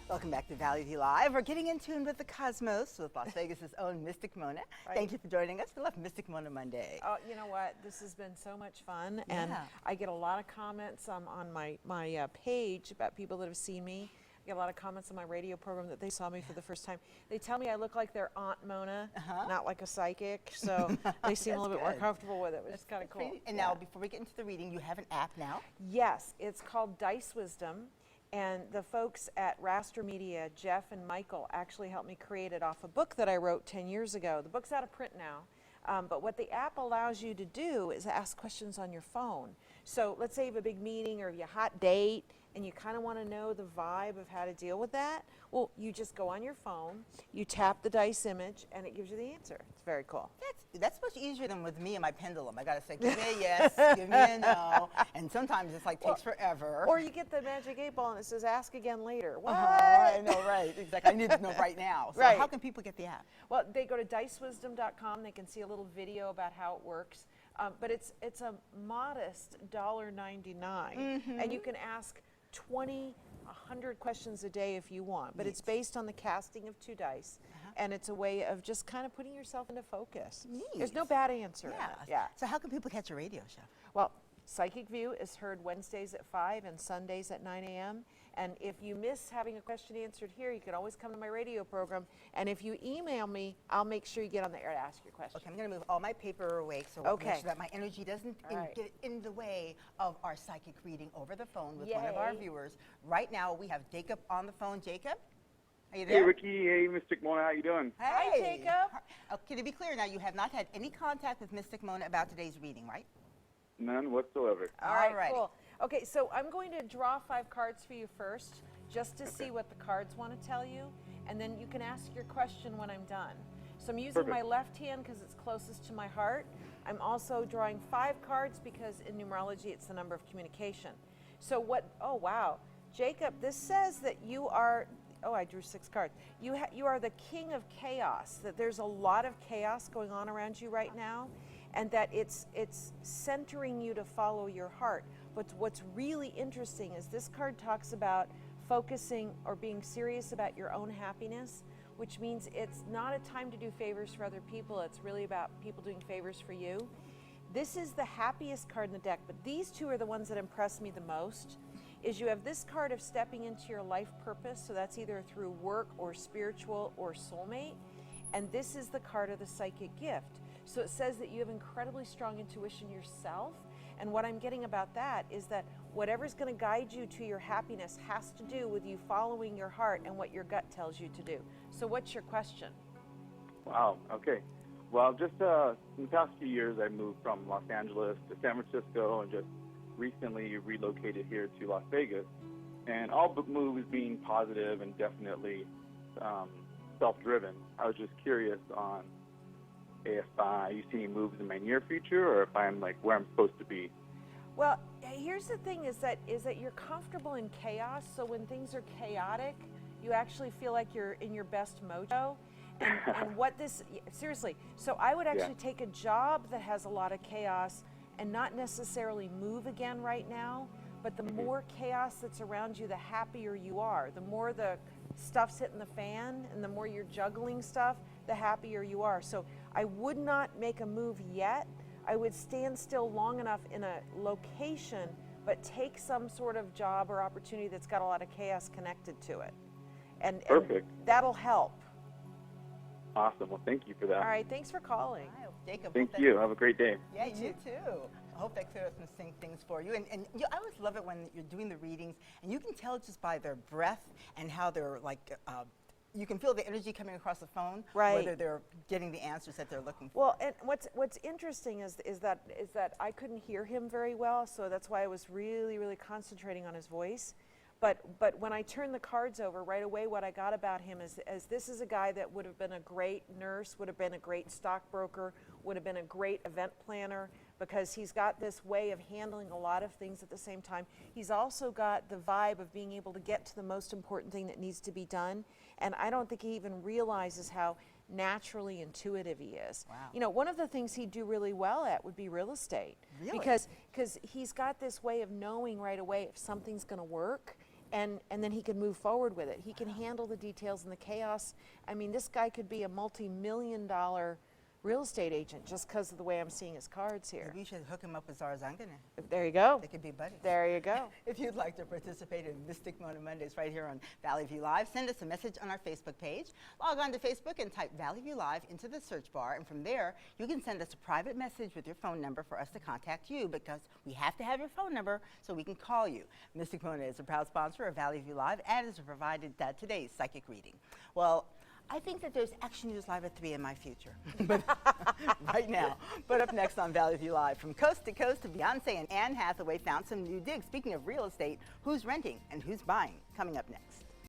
Welcome back to Valley View Live. We're getting in tune with the cosmos with Las Vegas' own Mystic Mona. Right. Thank you for joining us. We love Mystic Mona Monday. Oh, you know what? This has been so much fun, and I get a lot of comments on my page about people that have seen me. I get a lot of comments on my radio program that they saw me for the first time. They tell me I look like their Aunt Mona, not like a psychic, so they seem a little bit more comfortable with it, which is kind of cool. And now, before we get into the reading, you have an app now? Yes, it's called Dice Wisdom. And the folks at Raster Media, Jeff and Michael, actually helped me create it off a book that I wrote 10 years ago. The book's out of print now, but what the app allows you to do is ask questions on your phone. So let's say you have a big meeting or you have a hot date and you kind of want to know the vibe of how to deal with that. Well, you just go on your phone, you tap the dice image, and it gives you the answer. It's very cool. That's much easier than with me and my pendulum. I got to say, give me a yes, give me a no, and sometimes it's like takes forever. Or you get the magic 8 ball and it says ask again later. What? I know, right, exactly. I need to know right now. So Right. How can people get the app? Well, they go to dicewisdom.com. They can see a little video about how it works. But it's a modest $1.99, and you can ask 20, 100 questions a day if you want. But it's based on the casting of 2 dice, and it's a way of just kind of putting yourself into focus. There's no bad answer in it. Yeah. So how can people catch your radio show? Well, Psychic View is heard Wednesdays at 5 and Sundays at 9 a.m. And if you miss having a question answered here, you can always come to my radio program. And if you email me, I'll make sure you get on the air to ask your question. Okay, I'm going to move all my paper away so make sure that my energy doesn't get in the way of our psychic reading over the phone with one of our viewers. Right now, we have Jacob on the phone. Jacob? Are you there? Hey, Rikki. Hey, Mystic Mona. How you doing? Hi, Jacob. Okay, to be clear now, you have not had any contact with Mystic Mona about today's reading, right? None whatsoever. All right, cool. Okay, so I'm going to draw 5 cards for you first, just to see what the cards want to tell you, and then you can ask your question when I'm done. So I'm using my left hand because it's closest to my heart. I'm also drawing 5 cards because in numerology it's the number of communication. So oh wow, Jacob, this says that you are, I drew 6 cards. You are the king of chaos, that there's a lot of chaos going on around you right now, and that it's centering you to follow your heart. But what's really interesting is this card talks about focusing or being serious about your own happiness, which means it's not a time to do favors for other people. It's really about people doing favors for you. This is the happiest card in the deck, but these 2 are the ones that impress me the most. Is you have this card of stepping into your life purpose, so that's either through work or spiritual or soulmate, and this is the card of the psychic gift. So it says that you have incredibly strong intuition yourself, and what I'm getting about that is that whatever's going to guide you to your happiness has to do with you following your heart and what your gut tells you to do. So what's your question? Wow, okay. Well, just in the past few years, I moved from Los Angeles to San Francisco and just recently relocated here to Las Vegas. And all the moves being positive and definitely self-driven. I was just curious on if you see any moves in my near future, or if I'm like where I'm supposed to be. Well, here's the thing: is that you're comfortable in chaos. So when things are chaotic, you actually feel like you're in your best mojo. And what this seriously? So I would actually take a job that has a lot of chaos and not necessarily move again right now. But the more chaos that's around you, the happier you are. The more the stuff's hitting the fan and the more you're juggling stuff, the happier you are. So I would not make a move yet. I would stand still long enough in a location, but take some sort of job or opportunity that's got a lot of chaos connected to it. And that'll help. Awesome. Well, thank you for that. All right. Thanks for calling. Jacob, thank you. Have a great day. Yeah, you too. I hope that clears some things for you. And I always love it when you're doing the readings, and you can tell just by their breath and how they're like, you can feel the energy coming across the phone, whether they're getting the answers that they're looking for. Well, and what's interesting is that I couldn't hear him very well, so that's why I was really concentrating on his voice. But when I turned the cards over right away, what I got about him is this is a guy that would have been a great nurse, would have been a great stockbroker, would have been a great event planner, because he's got this way of handling a lot of things at the same time. He's also got the vibe of being able to get to the most important thing that needs to be done. And I don't think he even realizes how naturally intuitive he is. Wow. You know, one of the things he'd do really well at would be real estate. Really? Because he's got this way of knowing right away if something's going to work. and then he can move forward with it. He can handle the details and the chaos. I mean, this guy could be a multi-million-dollar real estate agent just because of the way I'm seeing his cards here. Maybe you should hook him up with Zarzangana. There you go. They could be buddies. There you go. If you'd like to participate in Mystic Mona Mondays right here on Valley View Live, send us a message on our Facebook page. Log on to Facebook and type Valley View Live into the search bar, and from there, you can send us a private message with your phone number for us to contact you, because we have to have your phone number so we can call you. Mystic Mona is a proud sponsor of Valley View Live and has provided today's psychic reading. Well, I think that there's Action News Live at 3 in my future, but right now. But up next on Valley View Live, from coast to coast, Beyonce and Anne Hathaway found some new digs. Speaking of real estate, who's renting and who's buying? Coming up next.